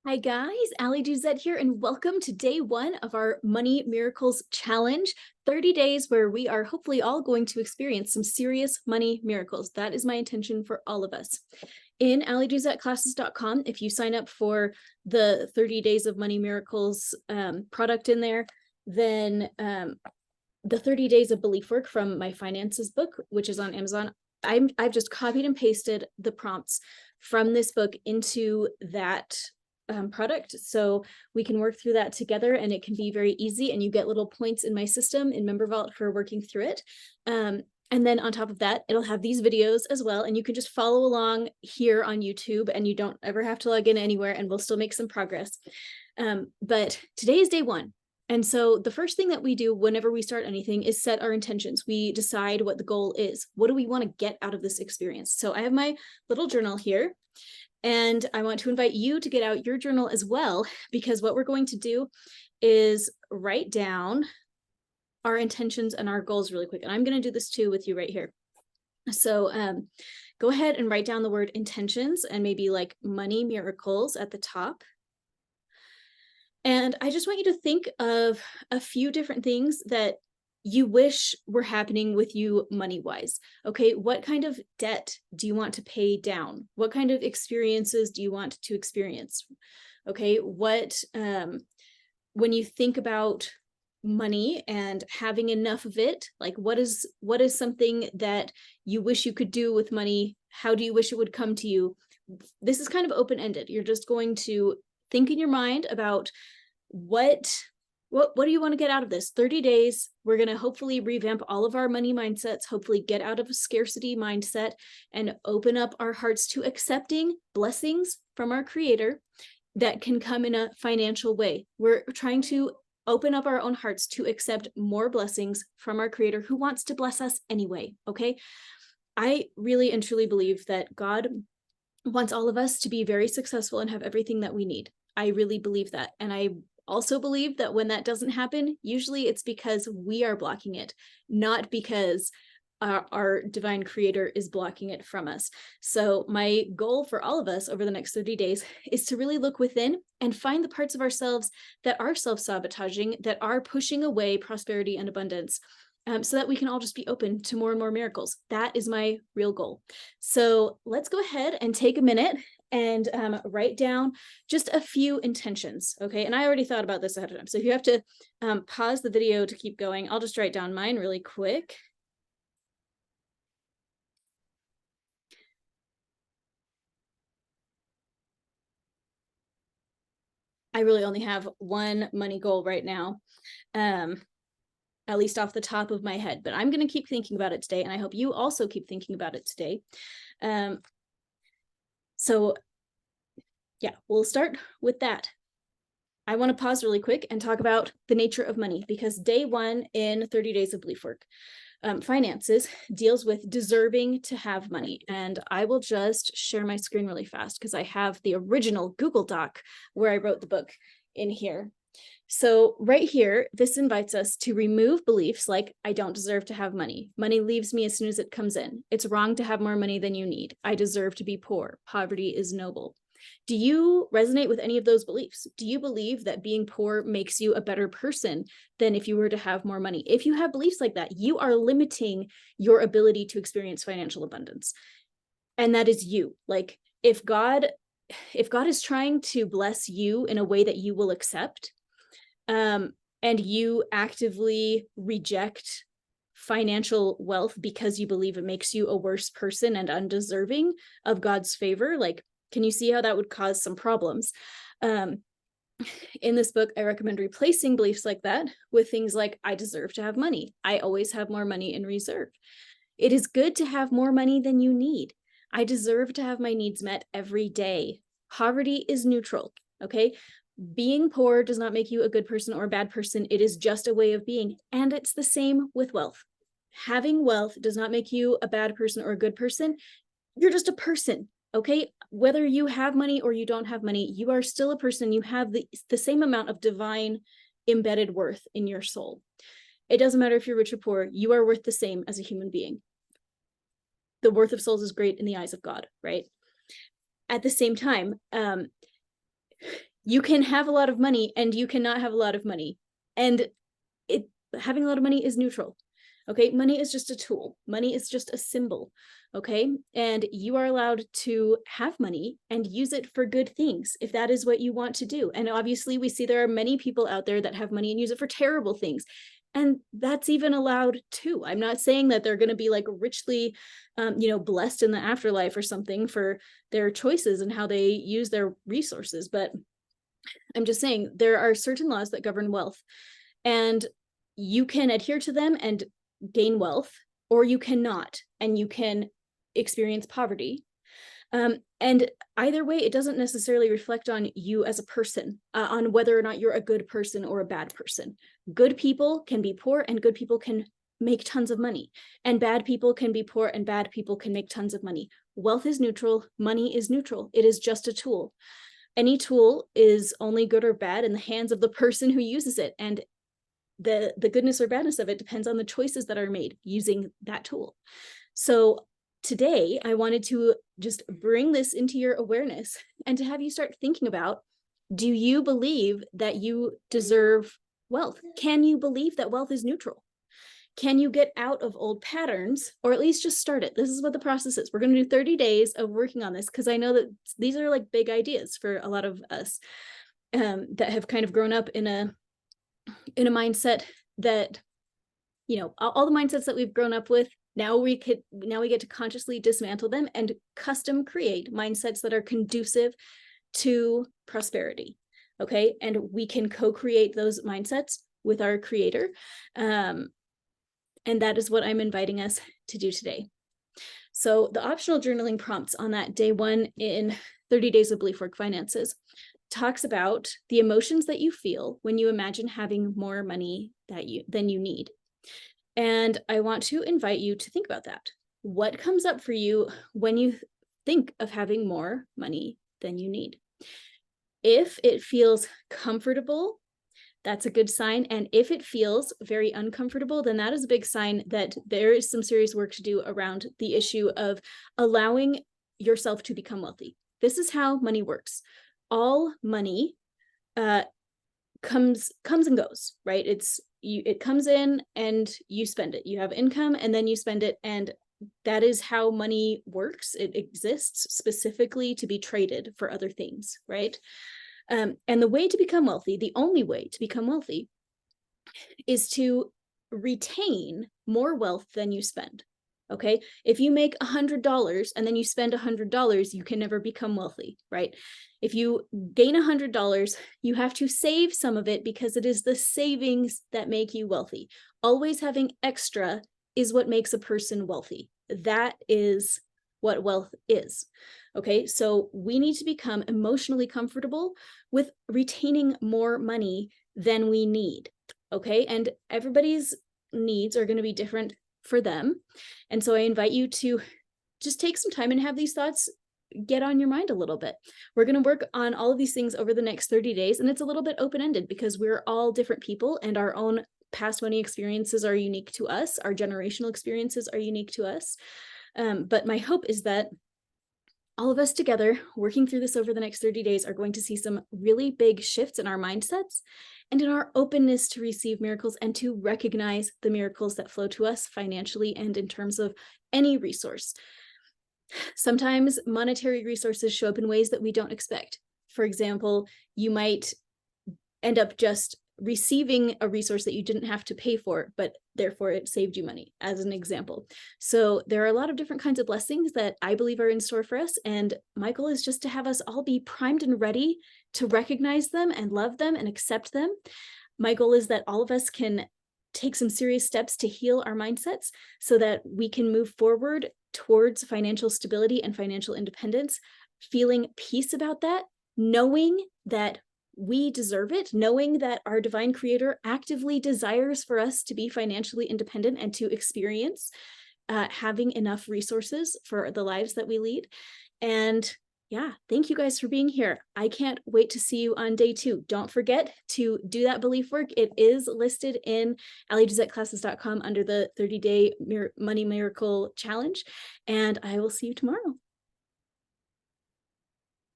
Hi guys, Ali Duzette here, and welcome to day one of our Money Miracles Challenge. 30 days where we are hopefully all going to experience some serious money miracles. That is my intention for all of us. In aliduzetclasses.com, if you sign up for the 30 Days of Money Miracles product in there, then the 30 Days of Belief Work from my finances book, which is on Amazon, I've just copied and pasted the prompts from this book into that product, so we can work through that together, and it can be very easy, and you get little points in my system in MemberVault for working through it. And then on top of that, it'll have these videos as well, and you can just follow along here on YouTube, and you don't ever have to log in anywhere, and we'll still make some progress. But today is day one. And so the first thing that we do whenever we start anything is set our intentions. We decide what the goal is. What do we want to get out of this experience? So I have my little journal here, and I want to invite you to get out your journal as well, because what we're going to do is write down our intentions and our goals really quick. And I'm going to do this too with you right here. So go ahead and write down the word intentions and maybe like money miracles at the top. And I just want you to think of a few different things that you wish were happening with you money-wise. Okay, what kind of debt do you want to pay down? What kind of experiences do you want to experience? Okay, when you think about money and having enough of it, like what is something that you wish you could do with money? How do you wish it would come to you? This is kind of open-ended. You're just going to think in your mind about what do you want to get out of this 30 days. We're going to hopefully revamp all of our money mindsets, hopefully get out of a scarcity mindset and open up our hearts to accepting blessings from our creator that can come in a financial way. We're trying to open up our own hearts to accept more blessings from our creator who wants to bless us anyway. Okay, I really and truly believe that God wants all of us to be very successful and have everything that we need. I really believe that. And I also believe that when that doesn't happen, usually it's because we are blocking it, not because our divine creator is blocking it from us. So my goal for all of us over the next 30 days is to really look within and find the parts of ourselves that are self-sabotaging, that are pushing away prosperity and abundance, so that we can all just be open to more and more miracles. That is my real goal. So let's go ahead and take a minute and write down just a few intentions, okay? And I already thought about this ahead of time. So if you have to pause the video to keep going, I'll just write down mine really quick. I really only have one money goal right now, at least off the top of my head, but I'm going to keep thinking about it today, and I hope you also keep thinking about it today. So yeah, we'll start with that. I want to pause really quick and talk about the nature of money, because day one in 30 Days of Belief Work, finances deals with deserving to have money. And I will just share my screen really fast because I have the original Google Doc where I wrote the book in here. So right here, this invites us to remove beliefs like, I don't deserve to have money. Money leaves me as soon as it comes in. It's wrong to have more money than you need. I deserve to be poor. Poverty is noble. Do you resonate with any of those beliefs? Do you believe that being poor makes you a better person than if you were to have more money? If you have beliefs like that, you are limiting your ability to experience financial abundance. And that is you. Like if God is trying to bless you in a way that you will accept, and you actively reject financial wealth because you believe it makes you a worse person and undeserving of God's favor, like, can you see how that would cause some problems? In this book, I recommend replacing beliefs like that with things like, I deserve to have money. I always have more money in reserve. It is good to have more money than you need. I deserve to have my needs met every day. Poverty is neutral, okay? Being poor does not make you a good person or a bad person. It is just a way of being. And it's the same with wealth. Having wealth does not make you a bad person or a good person. You're just a person. Okay, whether you have money or you don't have money, you are still a person. You have the same amount of divine embedded worth in your soul. It doesn't matter if you're rich or poor, you are worth the same as a human being. The worth of souls is great in the eyes of God, right? At the same time, You can have a lot of money and you cannot have a lot of money. And having a lot of money is neutral. Okay. Money is just a tool. Money is just a symbol. Okay. And you are allowed to have money and use it for good things if that is what you want to do. And obviously, we see there are many people out there that have money and use it for terrible things. And that's even allowed too. I'm not saying that they're going to be like richly, blessed in the afterlife or something for their choices and how they use their resources. But I'm just saying there are certain laws that govern wealth, and you can adhere to them and gain wealth, or you cannot, and you can experience poverty. And either way, it doesn't necessarily reflect on you as a person, on whether or not you're a good person or a bad person. Good people can be poor and good people can make tons of money, and bad people can be poor and bad people can make tons of money. Wealth is neutral. Money is neutral. It is just a tool. Any tool is only good or bad in the hands of the person who uses it. And the goodness or badness of it depends on the choices that are made using that tool. So today, I wanted to just bring this into your awareness and to have you start thinking about, do you believe that you deserve wealth? Can you believe that wealth is neutral? Can you get out of old patterns, or at least just start it? This is what the process is. We're going to do 30 days of working on this because I know that these are like big ideas for a lot of us that have kind of grown up in a mindset that, all the mindsets that we've grown up with. Now we get to consciously dismantle them and custom create mindsets that are conducive to prosperity. Okay. And we can co-create those mindsets with our creator. And that is what I'm inviting us to do today. So the optional journaling prompts on that day one in 30 Days of Belief Work Finances talks about the emotions that you feel when you imagine having more money than you need. And I want to invite you to think about that. What comes up for you when you think of having more money than you need? If it feels comfortable, that's a good sign. And if it feels very uncomfortable, then that is a big sign that there is some serious work to do around the issue of allowing yourself to become wealthy. This is how money works. All money comes and goes, right? It comes in and you spend it. You have income and then you spend it. And that is how money works. It exists specifically to be traded for other things, right? And the way to become wealthy, the only way to become wealthy, is to retain more wealth than you spend. Okay. If you make $100 and then you spend $100, you can never become wealthy, right? If you gain $100, you have to save some of it because it is the savings that make you wealthy. Always having extra is what makes a person wealthy. That is what wealth is. Okay, so we need to become emotionally comfortable with retaining more money than we need. Okay, and everybody's needs are going to be different for them. And so I invite you to just take some time and have these thoughts get on your mind a little bit. We're going to work on all of these things over the next 30 days. And it's a little bit open-ended because we're all different people and our own past money experiences are unique to us. Our generational experiences are unique to us. But my hope is that all of us together working through this over the next 30 days are going to see some really big shifts in our mindsets and in our openness to receive miracles and to recognize the miracles that flow to us financially and in terms of any resource. Sometimes monetary resources show up in ways that we don't expect. For example, you might end up just receiving a resource that you didn't have to pay for, but therefore it saved you money, as an example. So there are a lot of different kinds of blessings that I believe are in store for us. And my goal is just to have us all be primed and ready to recognize them and love them and accept them. My goal is that all of us can take some serious steps to heal our mindsets so that we can move forward towards financial stability and financial independence, feeling peace about that, knowing that we deserve it, knowing that our divine creator actively desires for us to be financially independent and to experience having enough resources for the lives that we lead. And yeah, thank you guys for being here. I can't wait to see you on day 2. Don't forget to do that belief work. It is listed in AllieGizetteClasses.com under the 30-day Money Miracle Challenge. And I will see you tomorrow.